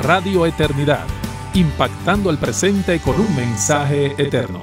Radio Eternidad, impactando el presente con un mensaje eterno.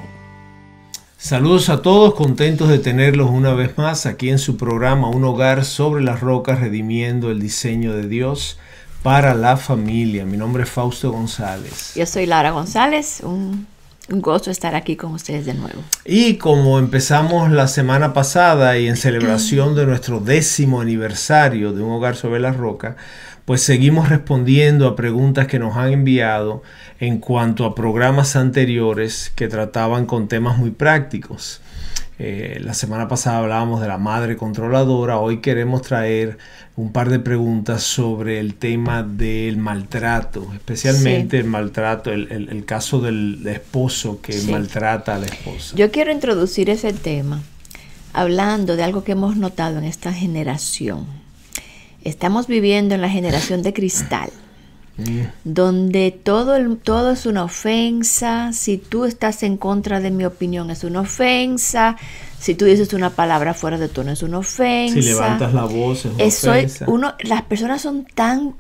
Saludos a todos, contentos de tenerlos una vez más aquí en su programa Un Hogar sobre las Rocas, redimiendo el diseño de Dios para la familia. Mi nombre es Fausto González. Yo soy Laura González, un gozo estar aquí con ustedes de nuevo. Y como empezamos la semana pasada y en celebración de nuestro 10º aniversario de Un Hogar sobre las Rocas, pues seguimos respondiendo a preguntas que nos han enviado en cuanto a programas anteriores que trataban con temas muy prácticos. La semana pasada hablábamos de la madre controladora. Hoy queremos traer un par de preguntas sobre el tema del maltrato, especialmente el maltrato, el caso del esposo que maltrata a la esposa. Yo quiero introducir ese tema hablando de algo que hemos notado en esta generación. Estamos viviendo en la generación de cristal, donde todo es una ofensa. Si tú estás en contra de mi opinión es una ofensa. Si tú dices una palabra fuera de tono es una ofensa. Si levantas la voz es una ofensa. Las personas son tan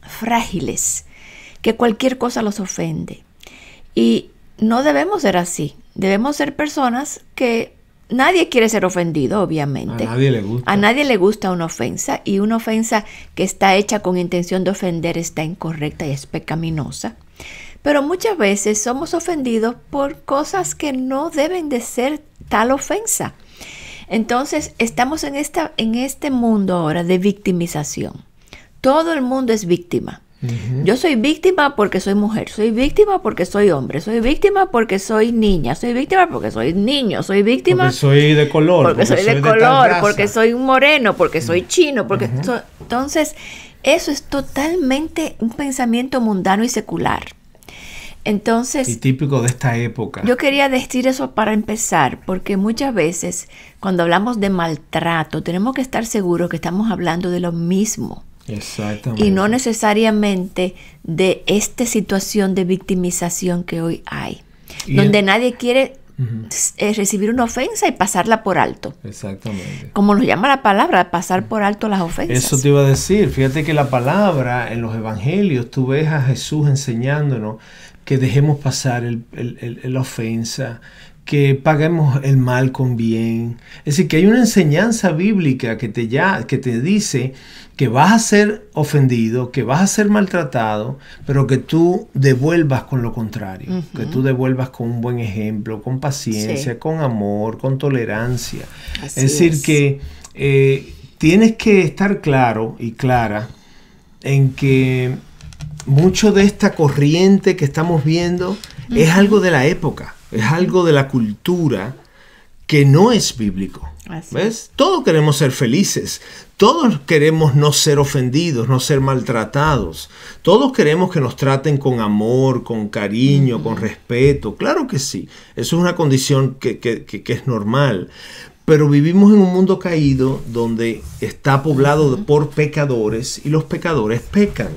frágiles que cualquier cosa los ofende. Y no debemos ser así. Debemos ser personas que nadie quiere ser ofendido, obviamente. A nadie le gusta. A nadie le gusta una ofensa, y una ofensa que está hecha con intención de ofender está incorrecta y es pecaminosa. Pero muchas veces somos ofendidos por cosas que no deben de ser tal ofensa. Entonces estamos en este mundo ahora de victimización. Todo el mundo es víctima. Yo soy víctima porque soy mujer, soy víctima porque soy hombre, soy víctima porque soy niña, soy víctima porque soy niño, soy víctima porque soy de color, porque soy de color, porque soy un moreno, porque soy chino, porque entonces eso es totalmente un pensamiento mundano y secular. Entonces, y típico de esta época. Yo quería decir eso para empezar, porque muchas veces cuando hablamos de maltrato tenemos que estar seguros que estamos hablando de lo mismo. Exactamente. Y no necesariamente de esta situación de victimización que hoy hay, donde nadie quiere recibir una ofensa y pasarla por alto. Exactamente. Como nos llama la palabra, pasar por alto las ofensas. Eso te iba a decir. Fíjate que la palabra en los evangelios, tú ves a Jesús enseñándonos que dejemos pasar la ofensa, que paguemos el mal con bien. Es decir, que hay una enseñanza bíblica que te dice que vas a ser ofendido, que vas a ser maltratado, pero que tú devuelvas con lo contrario, que tú devuelvas con un buen ejemplo, con paciencia, con amor, con tolerancia. Es decir, que tienes que estar claro y clara en que mucho de esta corriente que estamos viendo es algo de la época. Es algo de la cultura que no es bíblico. ¿Ves? Todos queremos ser felices. Todos queremos no ser ofendidos, no ser maltratados. Todos queremos que nos traten con amor, con cariño, con respeto. Claro que sí. Eso es una condición que es normal. Pero vivimos en un mundo caído donde está poblado por pecadores y los pecadores pecan.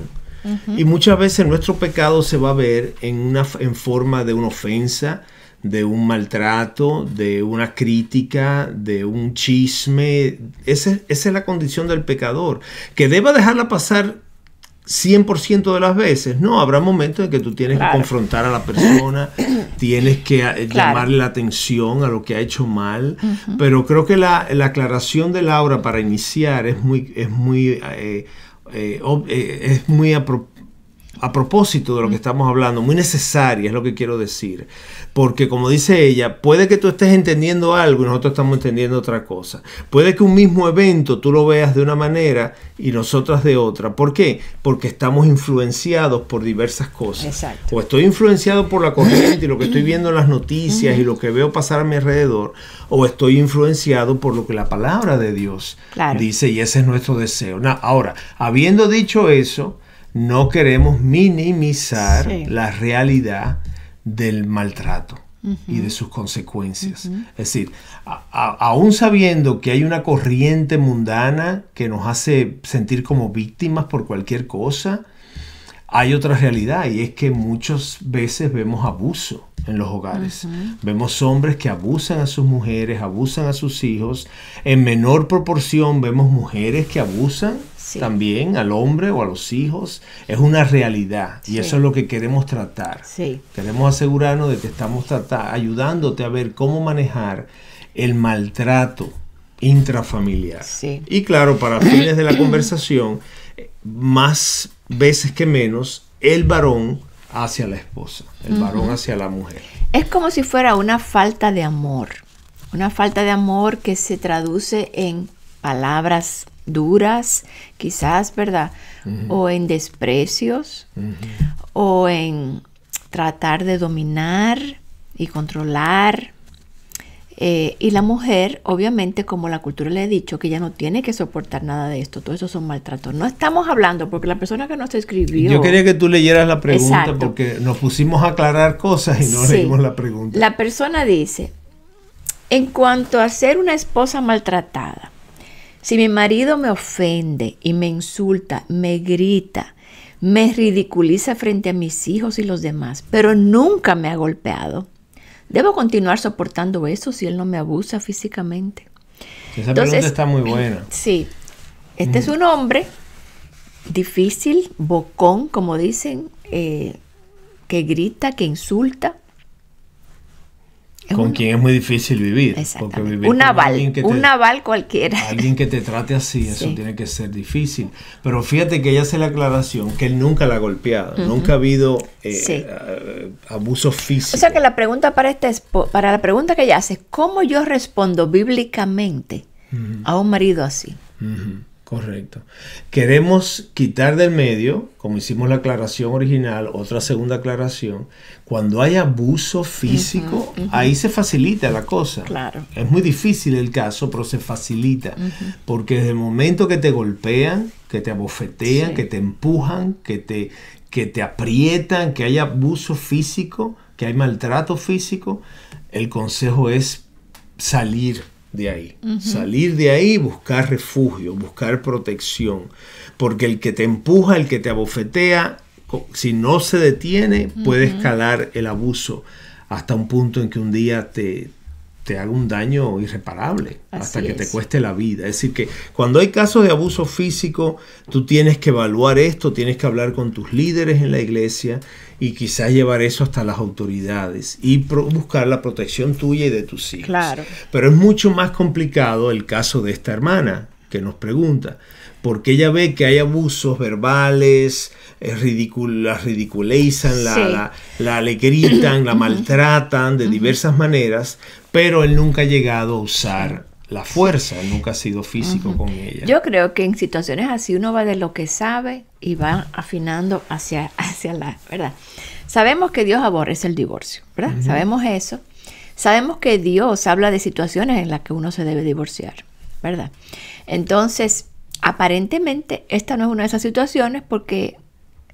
Y muchas veces nuestro pecado se va a ver en forma de una ofensa, de un maltrato, de una crítica, de un chisme. Esa es la condición del pecador. Que deba dejarla pasar 100% de las veces. No, habrá momentos en que tú tienes que confrontar a la persona, tienes que llamarle la atención a lo que ha hecho mal. Pero creo que la aclaración de Laura para iniciar es muy a propósito de lo que estamos hablando, muy necesaria, es lo que quiero decir. Porque como dice ella, puede que tú estés entendiendo algo y nosotros estamos entendiendo otra cosa. Puede que un mismo evento tú lo veas de una manera y nosotras de otra. ¿Por qué? Porque estamos influenciados por diversas cosas. Exacto. O estoy influenciado por la corriente y lo que estoy viendo en las noticias y lo que veo pasar a mi alrededor, o estoy influenciado por lo que la palabra de Dios dice, y ese es nuestro deseo. Ahora, habiendo dicho eso, no queremos minimizar la realidad del maltrato y de sus consecuencias. Es decir, aún sabiendo que hay una corriente mundana que nos hace sentir como víctimas por cualquier cosa, hay otra realidad, y es que muchas veces vemos abuso en los hogares. Vemos hombres que abusan a sus mujeres, abusan a sus hijos. En menor proporción vemos mujeres que abusan también al hombre o a los hijos. Es una realidad y eso es lo que queremos tratar. Queremos asegurarnos de que estamos ayudándote a ver cómo manejar el maltrato intrafamiliar. Y claro, para fines de la conversación, más veces que menos, el varón hacia la esposa, el varón hacia la mujer. Es como si fuera una falta de amor que se traduce en palabras duras, quizás, ¿verdad? O en desprecios, o en tratar de dominar y controlar. Y la mujer, obviamente, como la cultura le ha dicho, que ella no tiene que soportar nada de esto. Todo eso son maltratos. No estamos hablando, porque la persona que nos escribió... Yo quería que tú leyeras la pregunta, porque nos pusimos a aclarar cosas y no leímos la pregunta. La persona dice, en cuanto a ser una esposa maltratada, si mi marido me ofende y me insulta, me grita, me ridiculiza frente a mis hijos y los demás, pero nunca me ha golpeado, ¿debo continuar soportando eso si él no me abusa físicamente? Esa pregunta está muy buena. Sí. Este es un hombre difícil, bocón, como dicen, que grita, que insulta. Con quien es muy difícil vivir. Porque vivir un naval cualquiera. Alguien que te trate así, eso tiene que ser difícil. Pero fíjate que ella hace la aclaración que él nunca la ha golpeado. Nunca ha habido abuso físico. O sea que la pregunta para la pregunta que ella hace, ¿cómo yo respondo bíblicamente a un marido así? Correcto. Queremos quitar del medio, como hicimos la aclaración original, otra segunda aclaración, cuando hay abuso físico, ahí se facilita la cosa. Claro. Es muy difícil el caso, pero se facilita, porque desde el momento que te golpean, que te abofetean, que te empujan, que te aprietan, que hay abuso físico, que hay maltrato físico, el consejo es salir de ahí. Salir de ahí, buscar refugio, buscar protección. Porque el que te empuja, el que te abofetea, si no se detiene, puede escalar el abuso hasta un punto en que un día te haga un daño irreparable, hasta que te cueste la vida. Es decir, que cuando hay casos de abuso físico, tú tienes que evaluar esto, tienes que hablar con tus líderes en la iglesia y quizás llevar eso hasta las autoridades y buscar la protección tuya y de tus hijos. Claro. Pero es mucho más complicado el caso de esta hermana que nos pregunta, porque ella ve que hay abusos verbales, la ridiculizan, le gritan, la maltratan de diversas maneras, pero él nunca ha llegado a usar la fuerza, él nunca ha sido físico con ella. Yo creo que en situaciones así uno va de lo que sabe y va afinando hacia la verdad. Sabemos que Dios aborrece el divorcio, ¿verdad? Sabemos eso. Sabemos que Dios habla de situaciones en las que uno se debe divorciar, ¿verdad? Entonces, aparentemente, esta no es una de esas situaciones porque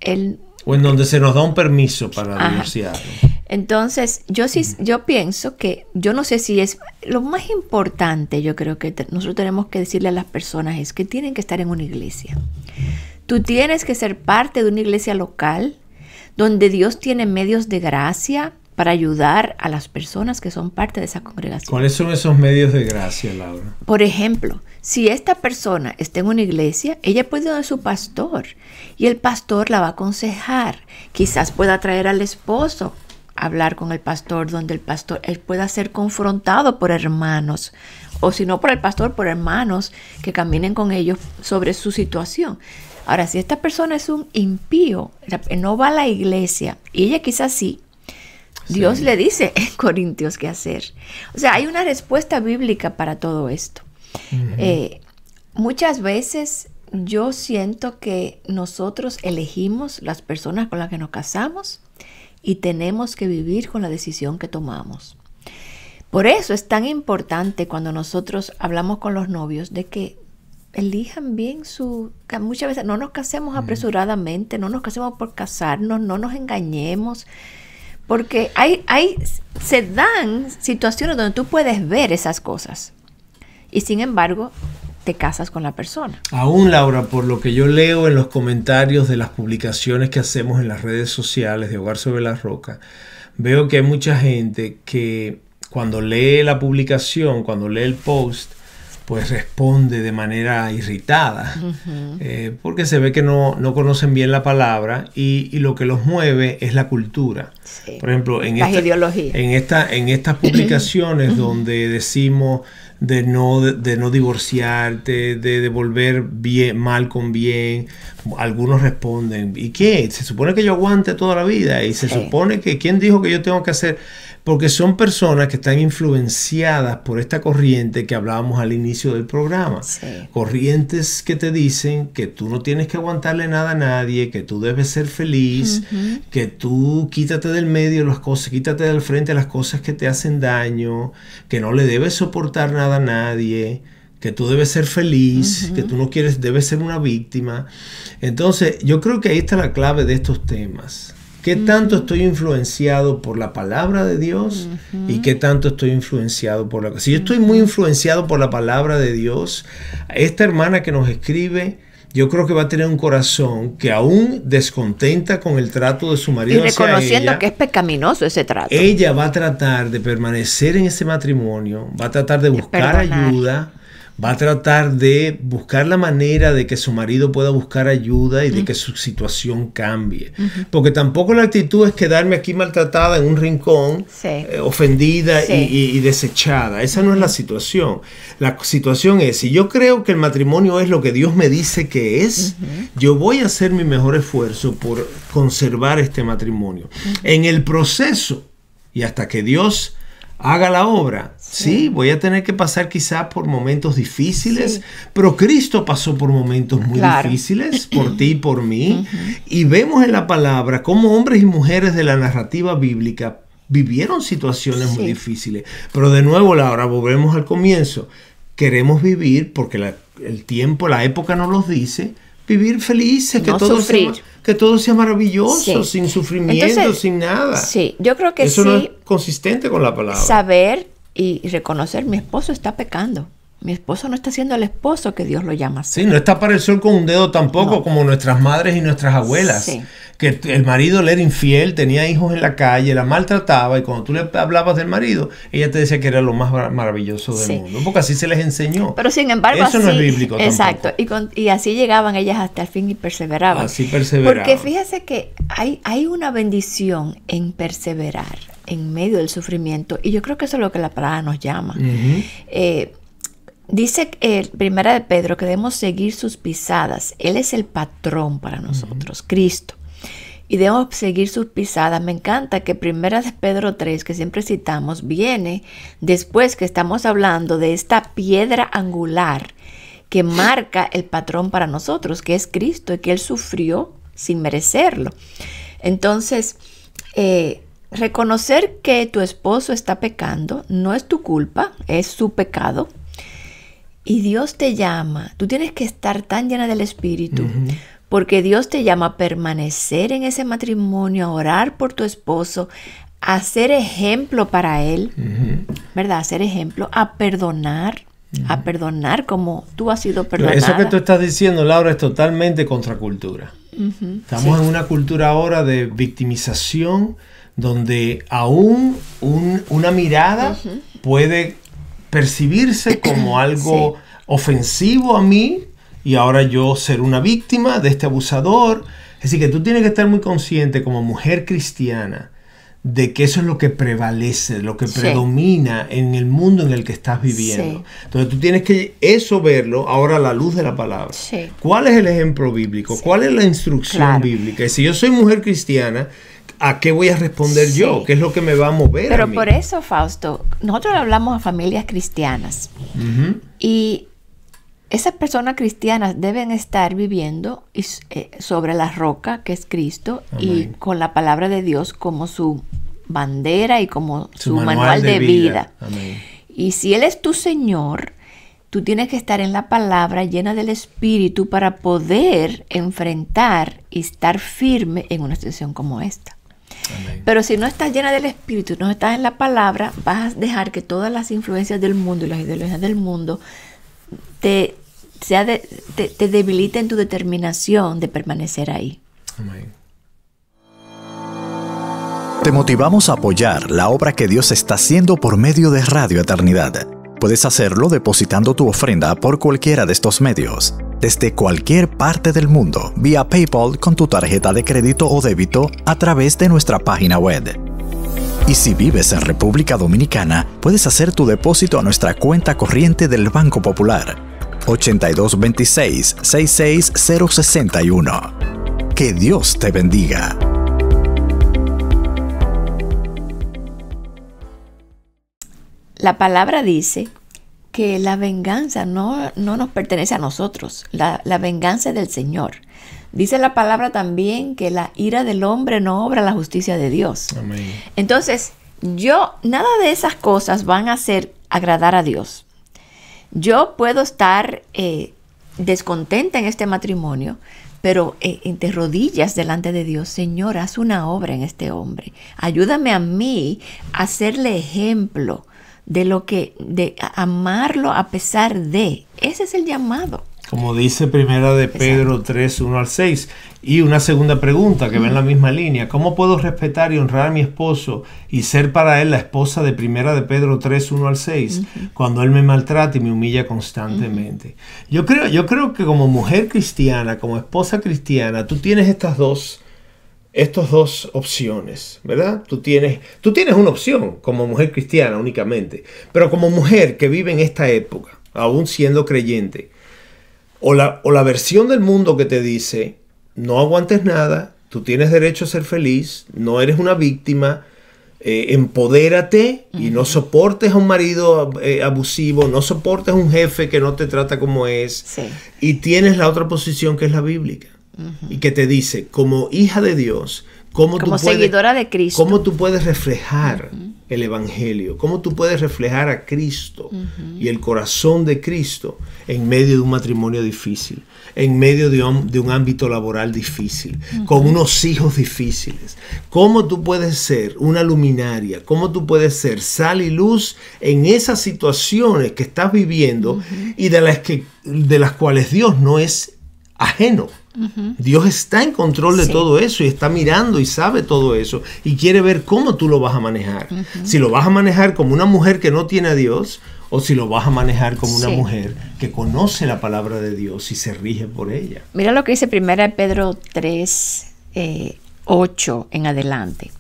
él... O en donde se nos da un permiso para divorciarnos. Entonces, yo pienso que, yo no sé si es, lo más importante yo creo que nosotros tenemos que decirle a las personas es que tienen que estar en una iglesia. Tú tienes que ser parte de una iglesia local donde Dios tiene medios de gracia para ayudar a las personas que son parte de esa congregación. ¿Cuáles son esos medios de gracia, Laura? Por ejemplo, si esta persona está en una iglesia, ella puede ir a su pastor y el pastor la va a aconsejar. Quizás pueda traer al esposo, hablar con el pastor, donde el pastor él pueda ser confrontado por hermanos, o si no por el pastor, por hermanos que caminen con ellos sobre su situación. Ahora, si esta persona es un impío, no va a la iglesia, y ella quizás sí, Dios le dice en Corintios qué hacer. O sea, hay una respuesta bíblica para todo esto. Muchas veces yo siento que nosotros elegimos las personas con las que nos casamos y tenemos que vivir con la decisión que tomamos. Por eso es tan importante cuando nosotros hablamos con los novios de que elijan bien muchas veces no nos casemos apresuradamente, no nos casemos por casarnos, no nos engañemos. Porque se dan situaciones donde tú puedes ver esas cosas y sin embargo te casas con la persona. Aún, Laura, por lo que yo leo en los comentarios de las publicaciones que hacemos en las redes sociales de Hogar sobre la Roca, veo que hay mucha gente que cuando lee la publicación, cuando lee el post, pues responde de manera irritada, porque se ve que no conocen bien la palabra y lo que los mueve es la cultura. Sí. Por ejemplo, en estas publicaciones donde decimos de no divorciarte, de devolver mal con bien, algunos responden, ¿y qué? Se supone que yo aguante toda la vida y se supone que ¿quién dijo que yo tengo que hacer? Porque son personas que están influenciadas por esta corriente que hablábamos al inicio del programa. Sí. Corrientes que te dicen que tú no tienes que aguantarle nada a nadie, que tú debes ser feliz, que tú quítate del medio las cosas, quítate del frente las cosas que te hacen daño, que no le debes soportar nada a nadie, que tú debes ser feliz, que tú no debes ser una víctima. Entonces, yo creo que ahí está la clave de estos temas. ¿Qué tanto estoy influenciado por la palabra de Dios y qué tanto estoy influenciado por la... Si yo estoy muy influenciado por la palabra de Dios, esta hermana que nos escribe, yo creo que va a tener un corazón que aún descontenta con el trato de su marido hacia ella. Y reconociendo que es pecaminoso ese trato. Ella va a tratar de permanecer en ese matrimonio, va a tratar de buscar ayuda, va a tratar de buscar la manera de que su marido pueda buscar ayuda y de que su situación cambie. Porque tampoco la actitud es quedarme aquí maltratada en un rincón, ofendida y desechada. Esa no es la situación. La situación es, si yo creo que el matrimonio es lo que Dios me dice que es, yo voy a hacer mi mejor esfuerzo por conservar este matrimonio. En el proceso, y hasta que Dios haga la obra, sí, voy a tener que pasar quizás por momentos difíciles, pero Cristo pasó por momentos muy difíciles, por ti y por mí, y vemos en la palabra cómo hombres y mujeres de la narrativa bíblica vivieron situaciones muy difíciles, pero de nuevo, Laura, volvemos al comienzo, queremos vivir, porque el tiempo, la época nos los dice, vivir felices, que todo sea maravilloso, sin sufrimiento, entonces, sin nada. Sí, yo creo que eso no es consistente con la palabra. Saber y reconocer, mi esposo está pecando. Mi esposo no está siendo el esposo que Dios lo llama a ser. Sí, no está para el sol con un dedo tampoco, como nuestras madres y nuestras abuelas. Sí. Que el marido le era infiel, tenía hijos en la calle, la maltrataba, y cuando tú le hablabas del marido, ella te decía que era lo más maravilloso del mundo, porque así se les enseñó. Pero sin embargo, eso no es bíblico exacto, tampoco. Y así llegaban ellas hasta el fin y perseveraban. Así perseveraban. Porque fíjese que hay una bendición en perseverar en medio del sufrimiento, y yo creo que eso es lo que la palabra nos llama. Dice Primera de Pedro que debemos seguir sus pisadas. Él es el patrón para nosotros, Cristo. Y debemos seguir sus pisadas. Me encanta que Primera de Pedro 3, que siempre citamos, viene después que estamos hablando de esta piedra angular que marca el patrón para nosotros, que es Cristo, y que Él sufrió sin merecerlo. Entonces, reconocer que tu esposo está pecando no es tu culpa, es su pecado. Y Dios te llama, tú tienes que estar tan llena del Espíritu, porque Dios te llama a permanecer en ese matrimonio, a orar por tu esposo, a ser ejemplo para él, ¿verdad? A ser ejemplo, a perdonar como tú has sido perdonada. Eso que tú estás diciendo, Laura, es totalmente contracultura. Estamos en una cultura ahora de victimización, donde aún una mirada puede percibirse como algo ofensivo a mí, y ahora yo ser una víctima de este abusador. Es decir, que tú tienes que estar muy consciente como mujer cristiana de que eso es lo que prevalece, lo que predomina en el mundo en el que estás viviendo. Entonces tú tienes que eso verlo ahora a la luz de la palabra. ¿Cuál es el ejemplo bíblico? ¿Cuál es la instrucción bíblica? Y si yo soy mujer cristiana, ¿a qué voy a responder yo? ¿Qué es lo que me va a mover a mí? Pero por eso, Fausto, nosotros hablamos a familias cristianas. Y esas personas cristianas deben estar viviendo sobre la roca que es Cristo. Amén. Y con la palabra de Dios como su bandera y como su manual de vida. Amén. Y si Él es tu Señor, tú tienes que estar en la palabra llena del Espíritu para poder enfrentar y estar firme en una situación como esta. Amén. Pero si no estás llena del Espíritu, no estás en la palabra, vas a dejar que todas las influencias del mundo y las ideologías del mundo te debiliten tu determinación de permanecer ahí. Amén. Te motivamos a apoyar la obra que Dios está haciendo por medio de Radio Eternidad. Puedes hacerlo depositando tu ofrenda por cualquiera de estos medios, desde cualquier parte del mundo, vía PayPal con tu tarjeta de crédito o débito a través de nuestra página web. Y si vives en República Dominicana, puedes hacer tu depósito a nuestra cuenta corriente del Banco Popular, 8226-66061. Que Dios te bendiga. La palabra dice que la venganza no nos pertenece a nosotros, la venganza es del Señor. Dice la palabra también que la ira del hombre no obra la justicia de Dios. Amén. Entonces, nada de esas cosas van a hacer agradar a Dios. Yo puedo estar descontenta en este matrimonio, pero entre rodillas delante de Dios, Señor, haz una obra en este hombre. Ayúdame a mí a hacerle ejemplo de amarlo a pesar de. Ese es el llamado. Como dice Primera de Pedro 3, 1 al 6. Y una segunda pregunta que va en la misma línea. ¿Cómo puedo respetar y honrar a mi esposo y ser para él la esposa de Primera de Pedro 3, 1 al 6 cuando él me maltrata y me humilla constantemente? Yo creo que como mujer cristiana, como esposa cristiana, tú tienes estas dos opciones, ¿verdad? Tú tienes una opción como mujer cristiana únicamente, pero como mujer que vive en esta época, aún siendo creyente, o la versión del mundo que te dice, no aguantes nada, tú tienes derecho a ser feliz, no eres una víctima, empodérate y no soportes a un marido abusivo, no soportes a un jefe que no te trata como es, Sí. y tienes la otra posición que es la bíblica. Y que te dice, como hija de Dios, como seguidora de Cristo, cómo tú puedes reflejar el Evangelio, cómo tú puedes reflejar a Cristo y el corazón de Cristo en medio de un matrimonio difícil, en medio de un ámbito laboral difícil, con unos hijos difíciles. Cómo tú puedes ser una luminaria, cómo tú puedes ser sal y luz en esas situaciones que estás viviendo y de las cuales Dios no es ajeno. Dios está en control de todo eso y está mirando y sabe todo eso y quiere ver cómo tú lo vas a manejar. Si lo vas a manejar como una mujer que no tiene a Dios o si lo vas a manejar como una mujer que conoce la palabra de Dios y se rige por ella. Mira lo que dice 1 Pedro 3, 8 en adelante.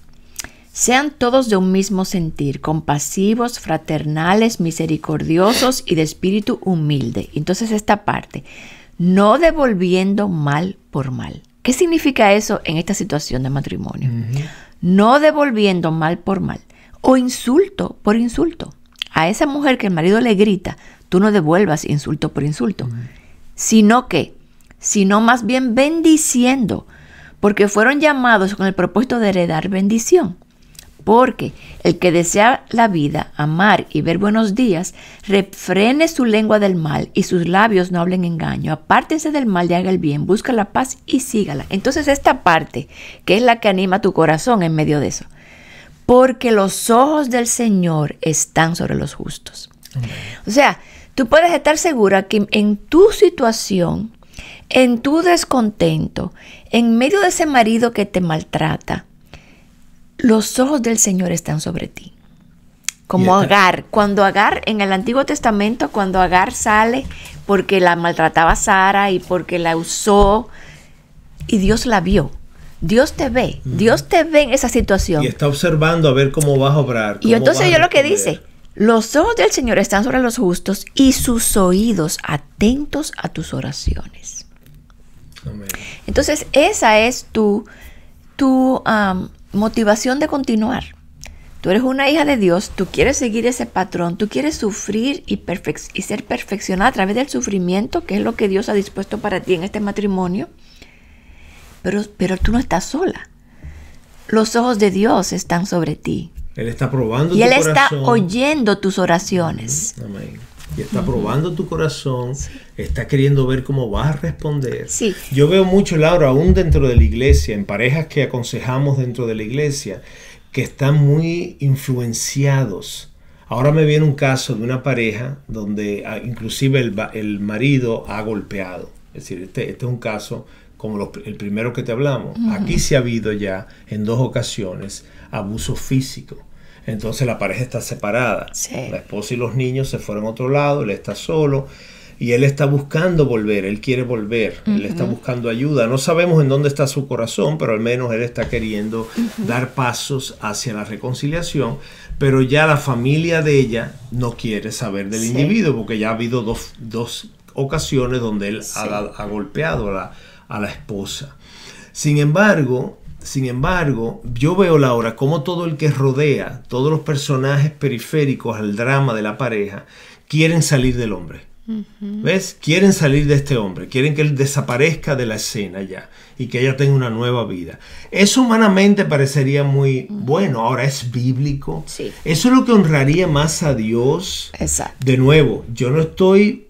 Sean todos de un mismo sentir, compasivos, fraternales, misericordiosos y de espíritu humilde. Entonces esta parte, no devolviendo mal por mal. ¿Qué significa eso en esta situación de matrimonio? No devolviendo mal por mal o insulto por insulto. A esa mujer que el marido le grita, tú no devuelvas insulto por insulto, sino más bien bendiciendo, porque fueron llamados con el propósito de heredar bendición. Porque el que desea la vida, amar y ver buenos días, refrene su lengua del mal y sus labios no hablen engaño. Apártense del mal y haga el bien, busca la paz y sígala. Entonces esta parte, que es la que anima tu corazón en medio de eso. Porque los ojos del Señor están sobre los justos. Amén. O sea, tú puedes estar segura que en tu situación, en tu descontento, en medio de ese marido que te maltrata, los ojos del Señor están sobre ti. Como Agar. Cuando Agar, en el Antiguo Testamento, cuando Agar sale porque la maltrataba Sara y porque la usó, y Dios la vio. Dios te ve. Dios te ve en esa situación. Y está observando a ver cómo vas a obrar. Y entonces yo lo que dice, los ojos del Señor están sobre los justos y sus oídos atentos a tus oraciones. Amén. Entonces esa es tu motivación de continuar. Tú eres una hija de Dios, tú quieres seguir ese patrón, tú quieres sufrir y ser perfeccionada a través del sufrimiento, que es lo que Dios ha dispuesto para ti en este matrimonio, pero tú no estás sola. Los ojos de Dios están sobre ti. Él está probando y tu Él corazón. está oyendo tus oraciones. Amén. Y está probando tu corazón, está queriendo ver cómo vas a responder. Sí. Yo veo mucho, Laura, aún dentro de la iglesia, en parejas que aconsejamos dentro de la iglesia, que están muy influenciados. Ahora me viene un caso de una pareja donde inclusive el marido ha golpeado. Es decir, este es un caso como el primero que te hablamos, aquí sí ha habido ya en 2 ocasiones abuso físico. Entonces la pareja está separada. Sí. La esposa y los niños se fueron a otro lado, él está solo y él está buscando volver, él quiere volver, él está buscando ayuda. No sabemos en dónde está su corazón, pero al menos él está queriendo dar pasos hacia la reconciliación, pero ya la familia de ella no quiere saber del individuo, porque ya ha habido dos ocasiones donde él ha golpeado a la esposa. Sin embargo, yo veo, Laura, como todo el que rodea, todos los personajes periféricos al drama de la pareja, quieren salir del hombre. ¿Ves? Quieren salir de este hombre, quieren que él desaparezca de la escena ya y que ella tenga una nueva vida. Eso humanamente parecería muy bueno. Ahora, ¿es bíblico? Sí. Eso es lo que honraría más a Dios. Exacto. De nuevo, yo no estoy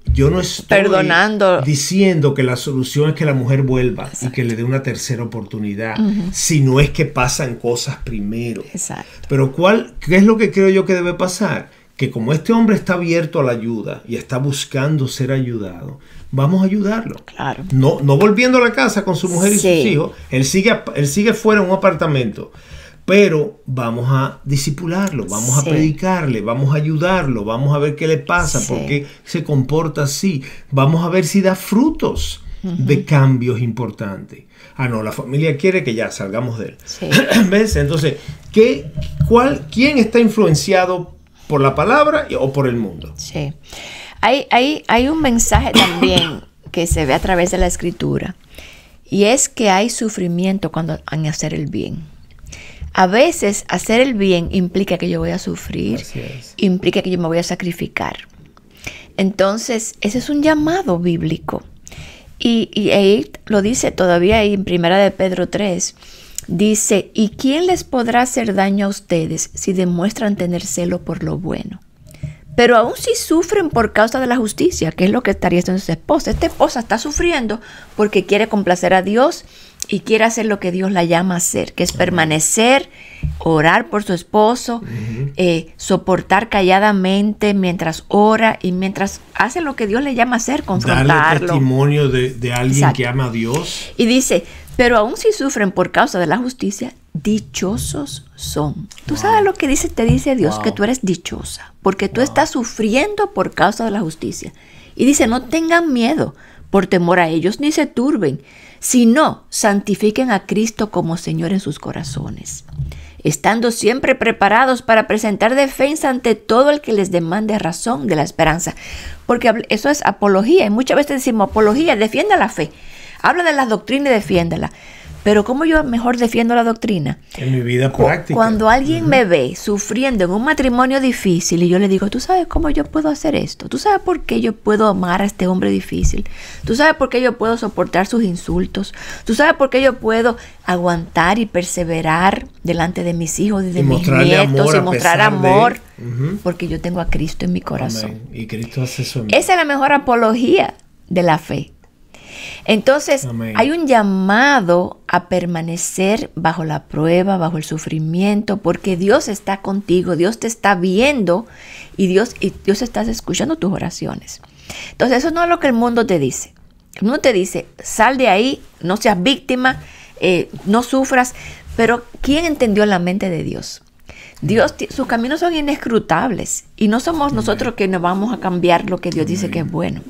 perdonando, diciendo que la solución es que la mujer vuelva. Exacto. Y que le dé una tercera oportunidad, si no es que pasan cosas primero. Exacto. Pero ¿qué es lo que creo yo que debe pasar? Que como este hombre está abierto a la ayuda y está buscando ser ayudado, vamos a ayudarlo. Claro. No volviendo a la casa con su mujer y sus hijos. Él sigue fuera en un apartamento. Pero vamos a discipularlo, vamos a predicarle, vamos a ayudarlo, vamos a ver qué le pasa, por qué se comporta así. Vamos a ver si da frutos de cambios importantes. No, la familia quiere que ya salgamos de él. Sí. ¿Ves? Entonces, ¿quién está influenciado por la palabra o por el mundo? Sí. Hay un mensaje también que se ve a través de la escritura, y es que hay sufrimiento cuando van a hacer el bien. A veces hacer el bien implica que yo voy a sufrir, implica que yo me voy a sacrificar. Entonces, ese es un llamado bíblico. Y ahí lo dice todavía ahí en 1 de Pedro 3. Dice, ¿y quién les podrá hacer daño a ustedes si demuestran tener celo por lo bueno? Pero aún si sufren por causa de la justicia, que es lo que estaría haciendo su esposa. Esta esposa está sufriendo porque quiere complacer a Dios y quiere hacer lo que Dios la llama a hacer, que es permanecer, orar por su esposo, soportar calladamente mientras ora y mientras hace lo que Dios le llama a hacer, confrontarlo. Darle testimonio de alguien que ama a Dios. Y dice, pero aún si sufren por causa de la justicia, dichosos son. Tú sabes lo que te dice Dios, que tú eres dichosa, porque tú estás sufriendo por causa de la justicia. Y dice, no tengan miedo por temor a ellos, ni se turben, sino santifiquen a Cristo como Señor en sus corazones, estando siempre preparados para presentar defensa ante todo el que les demande razón de la esperanza. Porque eso es apología, y muchas veces decimos apología, defienda la fe. Habla de la doctrina y defiéndela. Pero ¿cómo yo mejor defiendo la doctrina? En mi vida práctica. Cuando alguien me ve sufriendo en un matrimonio difícil y yo le digo, ¿tú sabes cómo yo puedo hacer esto? ¿Tú sabes por qué yo puedo amar a este hombre difícil? ¿Tú sabes por qué yo puedo soportar sus insultos? ¿Tú sabes por qué yo puedo aguantar y perseverar delante de mis hijos y de mis nietos y mostrar amor? Porque yo tengo a Cristo en mi corazón. Amén. Y Cristo hace eso en mí. Esa es la mejor apología de la fe. Entonces, hay un llamado a permanecer bajo la prueba, bajo el sufrimiento, porque Dios está contigo, Dios te está viendo y Dios está escuchando tus oraciones. Entonces, eso no es lo que el mundo te dice. El mundo te dice, sal de ahí, no seas víctima, no sufras. Pero, ¿quién entendió la mente de Dios? Dios, sus caminos son inescrutables y no somos nosotros que nos vamos a cambiar lo que Dios dice que es bueno.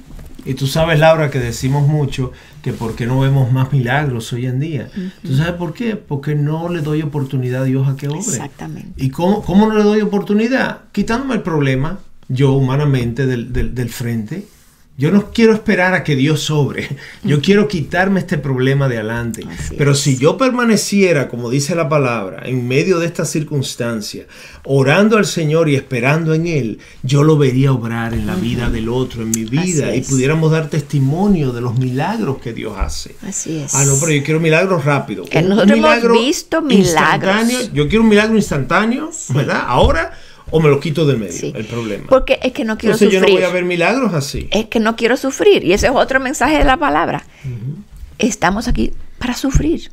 Y tú sabes, Laura, que decimos mucho que por qué no vemos más milagros hoy en día. ¿Tú sabes por qué? Porque no le doy oportunidad a Dios a que obre. Exactamente. ¿Y cómo no le doy oportunidad? Quitándome el problema, yo humanamente, del frente. Yo no quiero esperar a que Dios obre. Yo quiero quitarme este problema de adelante. Pero si yo permaneciera, como dice la palabra, en medio de esta circunstancia, orando al Señor y esperando en Él, yo lo vería obrar en la vida del otro, en mi vida, y pudiéramos dar testimonio de los milagros que Dios hace. Así es. No, pero yo quiero milagros rápidos. Nosotros hemos visto milagros. Yo quiero un milagro instantáneo, ¿verdad? Ahora, o me lo quito del medio, el problema. Porque es que no quiero sufrir. Entonces yo no voy a ver milagros así. Es que no quiero sufrir. Y ese es otro mensaje de la palabra. Estamos aquí para sufrir.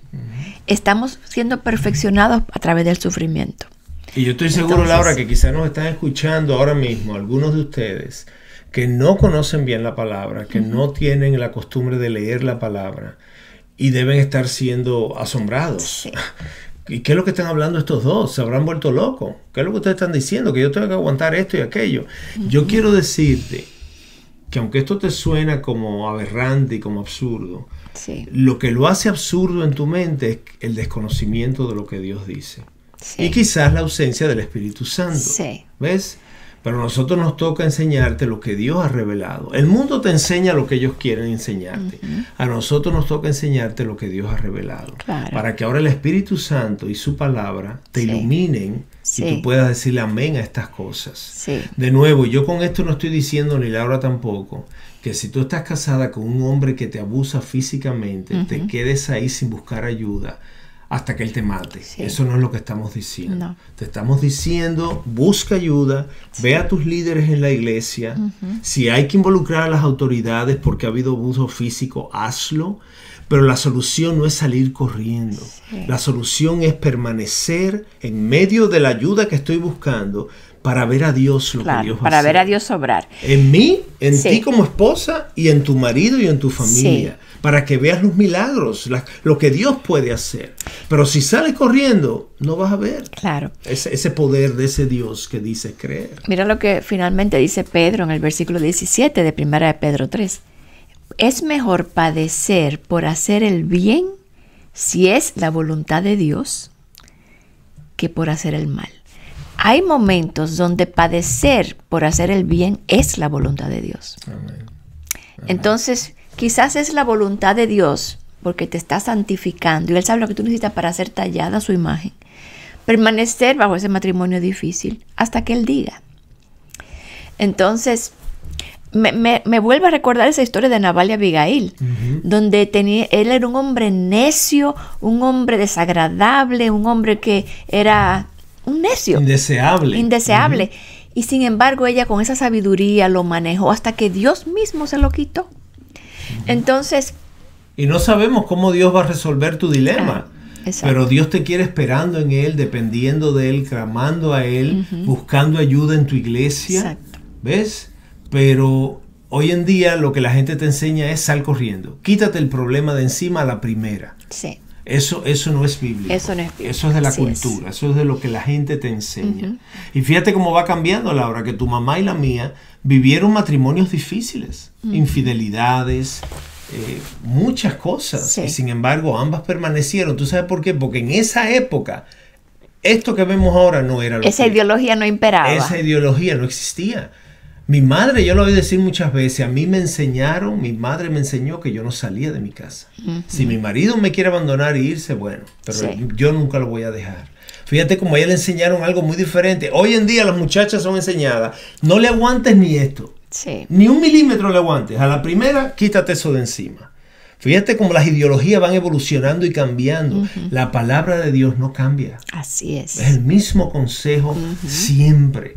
Estamos siendo perfeccionados a través del sufrimiento. Y yo estoy seguro, Laura, que quizás nos están escuchando ahora mismo algunos de ustedes que no conocen bien la palabra, que no tienen la costumbre de leer la palabra. y deben estar siendo asombrados. Sí. ¿Y qué es lo que están hablando estos dos? ¿Se habrán vuelto locos? ¿Qué es lo que ustedes están diciendo? Que yo tengo que aguantar esto y aquello. Yo quiero decirte que aunque esto te suena como aberrante y como absurdo, Sí. lo que lo hace absurdo en tu mente es el desconocimiento de lo que Dios dice. Sí. Y quizás la ausencia del Espíritu Santo. Sí. ¿Ves? Pero a nosotros nos toca enseñarte lo que Dios ha revelado. El mundo te enseña lo que ellos quieren enseñarte. A nosotros nos toca enseñarte lo que Dios ha revelado. Claro. Para que ahora el Espíritu Santo y su palabra te Sí. iluminen Sí. y tú puedas decirle amén a estas cosas. Sí. De nuevo, yo con esto no estoy diciendo, ni Laura tampoco, que si tú estás casada con un hombre que te abusa físicamente, te quedes ahí sin buscar ayuda hasta que él te mate. Sí. Eso no es lo que estamos diciendo. No. Te estamos diciendo, busca ayuda, ve a tus líderes en la iglesia. Si hay que involucrar a las autoridades porque ha habido abuso físico, hazlo. Pero la solución no es salir corriendo. Sí. La solución es permanecer en medio de la ayuda que estoy buscando para ver a Dios lo que Claro, Dios va para a hacer. ver a Dios obrar. En mí, en Sí. ti como esposa y en tu marido y en tu familia. Sí. Para que veas los milagros, lo que Dios puede hacer. Pero si sales corriendo, no vas a ver Claro. ese poder de ese Dios que dices creer. Mira lo que finalmente dice Pedro en el versículo 17 de 1 de Pedro 3. Es mejor padecer por hacer el bien, si es la voluntad de Dios, que por hacer el mal. Hay momentos donde padecer por hacer el bien es la voluntad de Dios. Amén. Entonces, quizás es la voluntad de Dios porque te está santificando y Él sabe lo que tú necesitas para ser tallada a su imagen. Permanecer bajo ese matrimonio difícil hasta que Él diga. Entonces, me vuelve a recordar esa historia de Nabal y Abigail, donde él era un hombre necio, un hombre desagradable, un hombre que era un necio. Indeseable. Y sin embargo, ella con esa sabiduría lo manejó hasta que Dios mismo se lo quitó. Entonces... Y no sabemos cómo Dios va a resolver tu dilema. Exacto. Pero Dios te quiere esperando en Él, dependiendo de Él, clamando a Él, buscando ayuda en tu iglesia. Exacto. ¿Ves? Pero hoy en día lo que la gente te enseña es sal corriendo. Quítate el problema de encima a la primera. Sí. Eso no es bíblico. Eso no es bíblico. Eso es de la Así cultura. Eso es de lo que la gente te enseña. Y fíjate cómo va cambiando, Laura, que tu mamá y la mía vivieron matrimonios difíciles, infidelidades, muchas cosas. Sí. Y sin embargo, ambas permanecieron. ¿Tú sabes por qué? Porque en esa época, esto que vemos ahora no era lo Esa que... ideología no imperaba. Esa ideología no existía. Mi madre, yo lo oí decir muchas veces, a mí mi madre me enseñó que yo no salía de mi casa. Si mi marido me quiere abandonar e irse, bueno, pero Sí. yo nunca lo voy a dejar. Fíjate como a ella le enseñaron algo muy diferente. Hoy en día las muchachas son enseñadas, no le aguantes ni esto, Sí. ni un milímetro le aguantes. A la primera, quítate eso de encima. Fíjate cómo las ideologías van evolucionando y cambiando. La palabra de Dios no cambia. Así Es el es. mismo consejo siempre.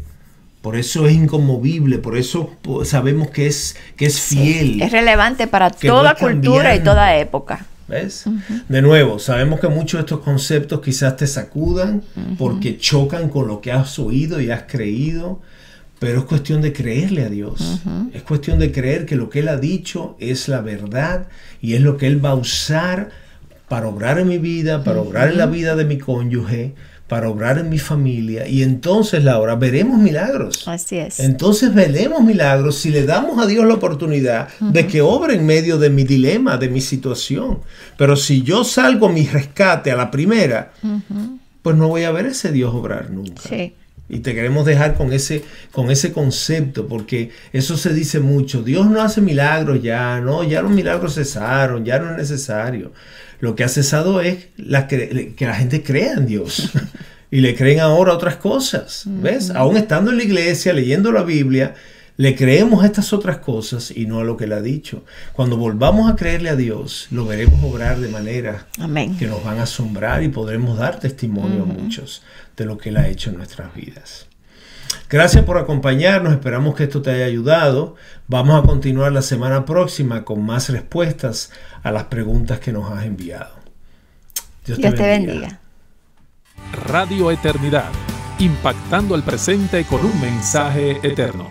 Por eso es inconmovible, por eso sabemos que es fiel. Es relevante para Que toda no es cultura y cambiante. toda época. ¿Ves? De nuevo, sabemos que muchos de estos conceptos quizás te sacudan porque chocan con lo que has oído y has creído, pero es cuestión de creerle a Dios. Es cuestión de creer que lo que Él ha dicho es la verdad y es lo que Él va a usar para obrar en mi vida, para obrar en la vida de mi cónyuge, para obrar en mi familia. Y entonces, Laura, veremos milagros. Así es. Entonces veremos milagros si le damos a Dios la oportunidad de que obre en medio de mi dilema, de mi situación. Pero si yo salgo a mi rescate a la primera, pues no voy a ver ese Dios obrar nunca. Sí. Y te queremos dejar con ese concepto, porque eso se dice mucho. Dios no hace milagros ya, no, ya los milagros cesaron, ya no es necesario. Lo que ha cesado es que la gente crea en Dios. Y le creen ahora otras cosas. ¿Ves? Aún estando en la iglesia, leyendo la Biblia, le creemos a estas otras cosas y no a lo que Él ha dicho. Cuando volvamos a creerle a Dios, lo veremos obrar de manera Amén. que nos van a asombrar y podremos dar testimonio a muchos de lo que Él ha hecho en nuestras vidas. Gracias por acompañarnos, esperamos que esto te haya ayudado. Vamos a continuar la semana próxima con más respuestas a las preguntas que nos has enviado. Dios te bendiga. Radio Eternidad, impactando el presente con un mensaje eterno.